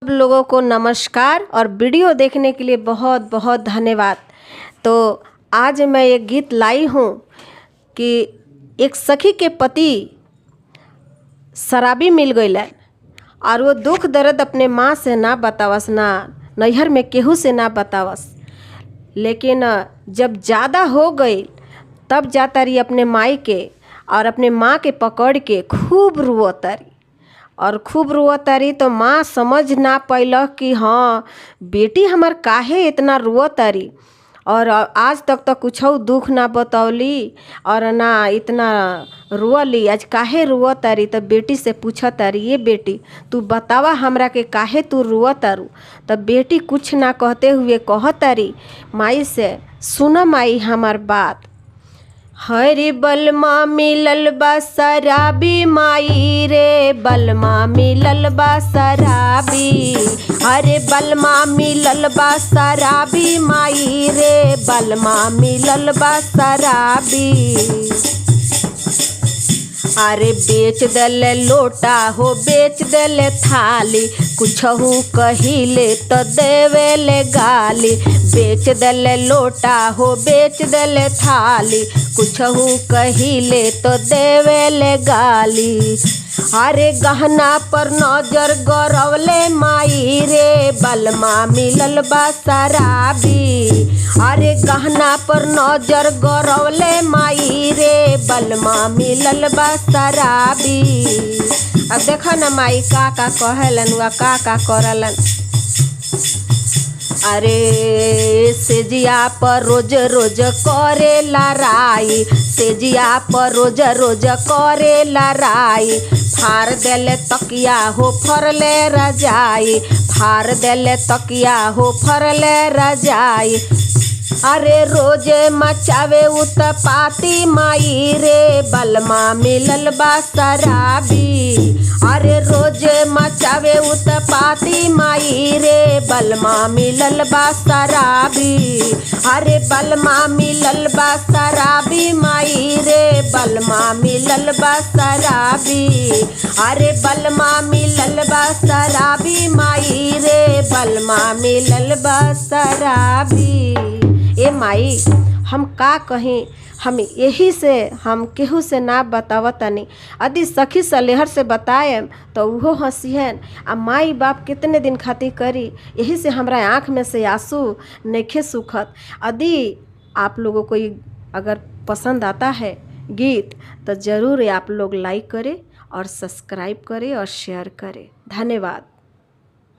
सब लोगों को नमस्कार और वीडियो देखने के लिए बहुत बहुत धन्यवाद। तो आज मैं एक गीत लाई हूँ कि एक सखी के पति शराबी मिल गईलन और वो दुख दर्द अपने माँ से ना बतावस, ना नैहर में केहू से ना बतावस। लेकिन जब ज़्यादा हो गई तब जाता रही अपने माई के और अपने माँ के पकड़ के खूब रुअतारी और खूब रुअतारी। तो माँ समझ ना पैलक कि हाँ बेटी हमार काहे इतना रुअतारी, और आज तक तो कुछ दुख ना बतौली और ना इतना रुअली, आज काहे रुअतारी। तो बेटी से पूछतारी, ये बेटी तू बतावा हमरा के काहे तू रुअतारू। तब बेटी कुछ ना कहते हुए कहतारी माई से, सुन माई हमार बात। हरे बलमा मिलल बा शराबी माई रे, बलमा मिलल बा शराबी। अरे बलमा मिलल बा शराबी माई रे, बलमा मिलल बा शराबी। अरे बेच देले लोटा हो बेच देले थाली, कुछहू कहिले तो देवेले गाली। बेच देले लोटा हो बेच देले थाली, कुछहू कहिले तो देवेले गाली। अरे गहना पर नजर गरवले माई रे, बलमा मिलल बा शराबी। अरे गहना पर नजर गरवले माई रे, बलमा मिलल बा शराबी। अब देखो ना माई का कहेलन वा का करलन। अरे सेजिया पर रोज रोज करे लड़ाई, सेजिया पर रोज रोज करे लड़ाई। फाड़ देले तकिया हो फरले रजाई, फाड़ देले तकिया हो फरले रजाई। अरे रोजे मचावे उत्पाती माई रे, बलमा मिलल बा शराबी। अरे रोजे मचावे उत्पाती माई रे, बलमा मिलल बा शराबी। अरे बलमा मिलल बा शराबी माई रे, बलमा मिलल बा शराबी। अरे बलमा मिलल बा शराबी माई रे, बलमा मिलल बा शराबी। ए माई हम का कहीं, हम यही से हम केहू से ना बतावतनी। यदि सखी सलेहर से बताएम तो उहो हंसिहन। आ माई बाप कितने दिन खातिर करी, यही से हमरा आँख में से आंसू नइखे सूखत। यदि आप लोगों को अगर पसंद आता है गीत तो ज़रूर आप लोग लाइक करें और सब्सक्राइब करें और शेयर करें। धन्यवाद।